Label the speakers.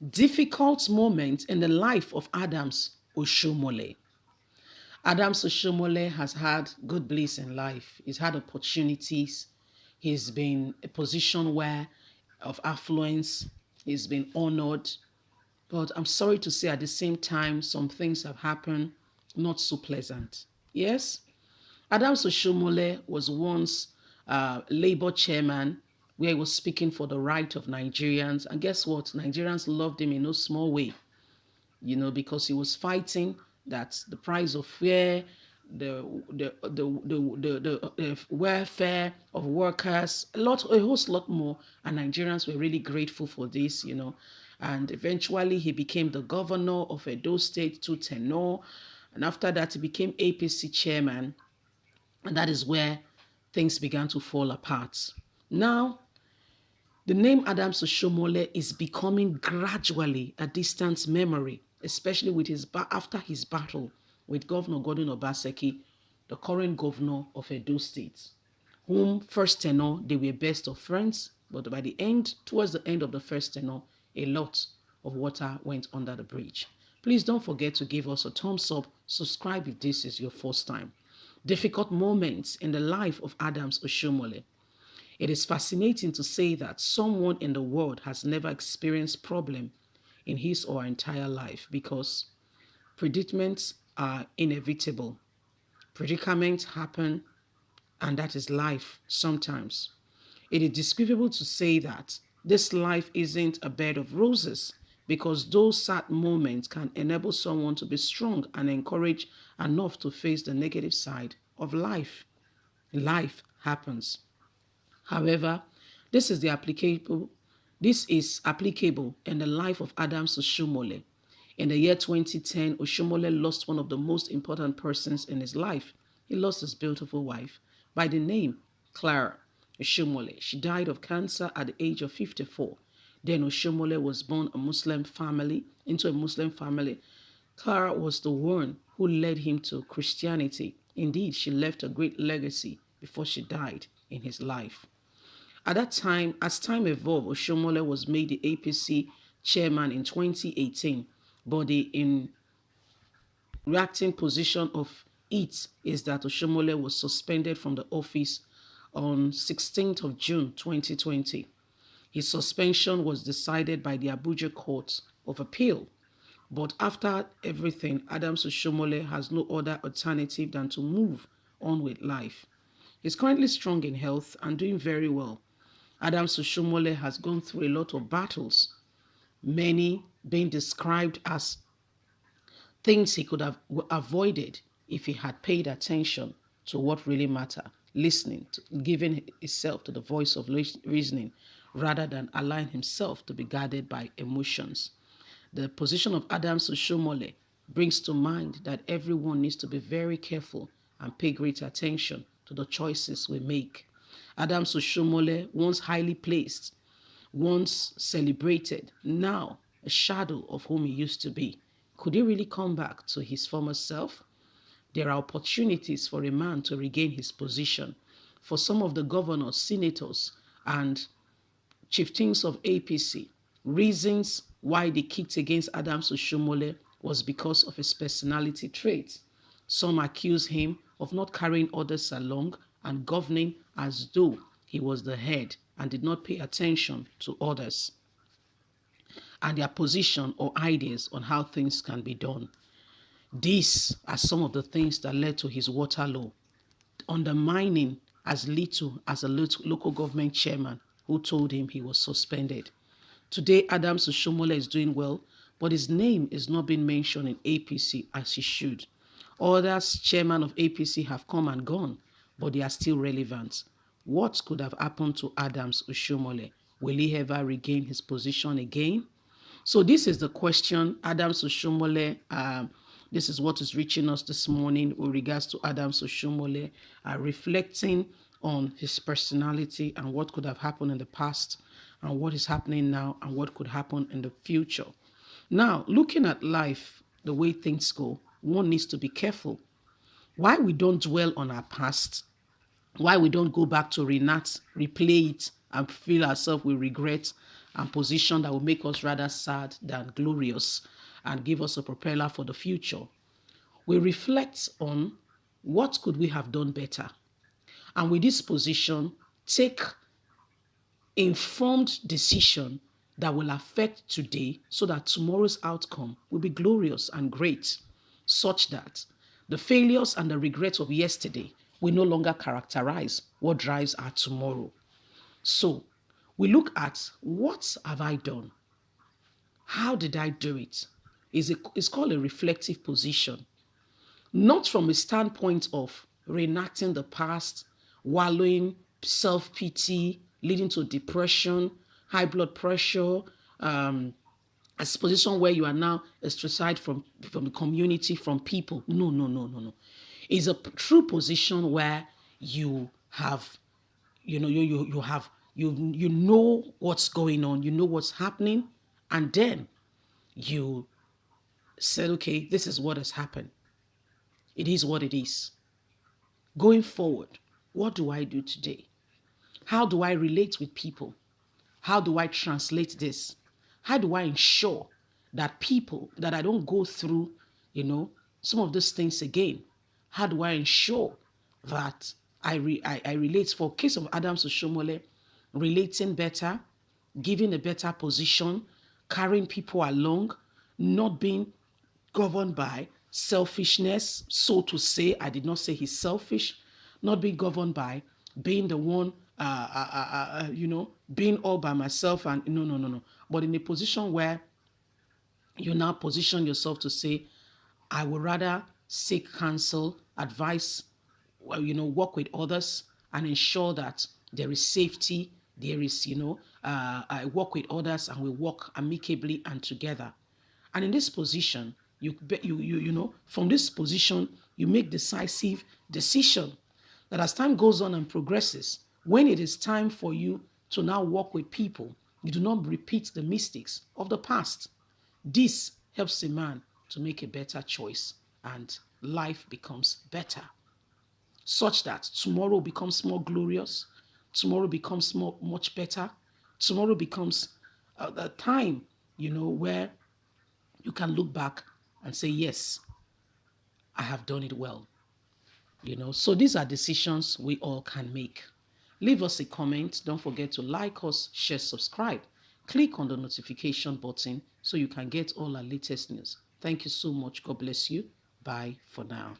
Speaker 1: Difficult moment in the life of Adams Oshiomhole. Adams Oshiomhole has had good bliss in life. He's had opportunities. He's been a position where of affluence. He's been honored. But I'm sorry to say at the same time, some things have happened not so pleasant. Yes, Adams Oshiomhole was once Labour chairman where he was speaking for the right of Nigerians. And guess what? Nigerians loved him in no small way, because he was fighting that the price of fare, the welfare of workers, a whole lot more, and Nigerians were really grateful for this. And eventually he became the governor of Edo State to tenure, and after that he became APC chairman, and that is where things began to fall apart. Now, the name Adams Oshiomhole is becoming gradually a distant memory, especially with after his battle with Governor Gordon Obaseki, the current governor of Edo State, whom first tenure they were best of friends, but by the end, towards the end of the first tenure, a lot of water went under the bridge. Please don't forget to give us a thumbs up, subscribe if this is your first time. Difficult moments in the life of Adams Oshiomhole. It is fascinating to say that someone in the world has never experienced problem in his or her entire life because predicaments are inevitable. Predicaments happen, and that is life sometimes. It is despicable to say that this life isn't a bed of roses because those sad moments can enable someone to be strong and encouraged enough to face the negative side of life. Life happens. However, this is the applicable this is applicable in the life of Adams Oshiomhole. In the year 2010, Oshiomhole lost one of the most important persons in his life. He lost his beautiful wife by the name Clara Oshiomhole. She died of cancer at the age of 54. Then Oshiomhole was born into a Muslim family. Clara was the one who led him to Christianity. Indeed, she left a great legacy before she died in his life. At that time, as time evolved, Oshiomhole was made the APC chairman in 2018, but the reacting position of it is that Oshiomhole was suspended from the office on 16th of June 2020. His suspension was decided by the Abuja Court of Appeal. But after everything, Adams Oshiomhole has no other alternative than to move on with life. He's currently strong in health and doing very well. Adams Oshiomhole has gone through a lot of battles, many being described as things he could have avoided if he had paid attention to what really mattered, listening, giving himself to the voice of reasoning, rather than allowing himself to be guided by emotions. The position of Adams Oshiomhole brings to mind that everyone needs to be very careful and pay great attention to the choices we make. Adams Oshiomhole, once highly placed, once celebrated, now a shadow of whom he used to be. Could he really come back to his former self? There are opportunities for a man to regain his position. For some of the governors, senators, and chieftains of APC, reasons why they kicked against Adams Oshiomhole was because of his personality traits. Some accuse him of not carrying others along and governing as though he was the head and did not pay attention to others and their position or ideas on how things can be done. These are some of the things that led to his Waterloo, undermining as little as a local government chairman who told him he was suspended. Today, Adams Oshiomhole is doing well, but his name is not being mentioned in APC as he should. Others, chairman of APC, have come and gone, but they are still relevant. What could have happened to Adams Oshiomhole? Will he ever regain his position again? So this is the question. Adams Oshiomhole, this is what is reaching us this morning with regards to Adams Oshiomhole, reflecting on his personality and what could have happened in the past and what is happening now and what could happen in the future. Now, looking at life, the way things go, one needs to be careful. Why we don't dwell on our past, why we don't go back to replay it and feel ourselves with regret and position that will make us rather sad than glorious and give us a propeller for the future. We reflect on what could we have done better. And with this position, take informed decision that will affect today so that tomorrow's outcome will be glorious and great, such that the failures and the regrets of yesterday will no longer characterize what drives our tomorrow. So we look at what have I done? How did I do it? It's called a reflective position, not from a standpoint of reenacting the past, wallowing, self pity, leading to depression, high blood pressure, a position where you are now ostracized from the community, from people. No, no, no, no, no. It's a true position where you have, you know what's going on, you know what's happening, and then you said, okay, this is what has happened. It is what it is. Going forward, what do I do today? How do I relate with people? How do I translate this? How do I ensure that that I don't go through, some of these things again? How do I ensure that I relate, for case of Adams Oshiomhole, relating better, giving a better position, carrying people along, not being governed by selfishness, so to say. I did not say he's selfish. Not being governed by being the one, being all by myself, and no, no, no, no. But in a position where you now position yourself to say, I would rather seek counsel, advice, work with others and ensure that there is safety. There is, I work with others and we work amicably and together. And in this position, from this position, you make decisive decision that as time goes on and progresses, when it is time for you to now work with people, you do not repeat the mistakes of the past. This helps a man to make a better choice and life becomes better, such that tomorrow becomes more glorious, tomorrow becomes much better, tomorrow becomes a time, where you can look back and say, yes, I have done it well. So these are decisions we all can make. Leave us a comment. Don't forget to like us, share, subscribe. Click on the notification button so you can get all our latest news. Thank you so much. God bless you. Bye for now.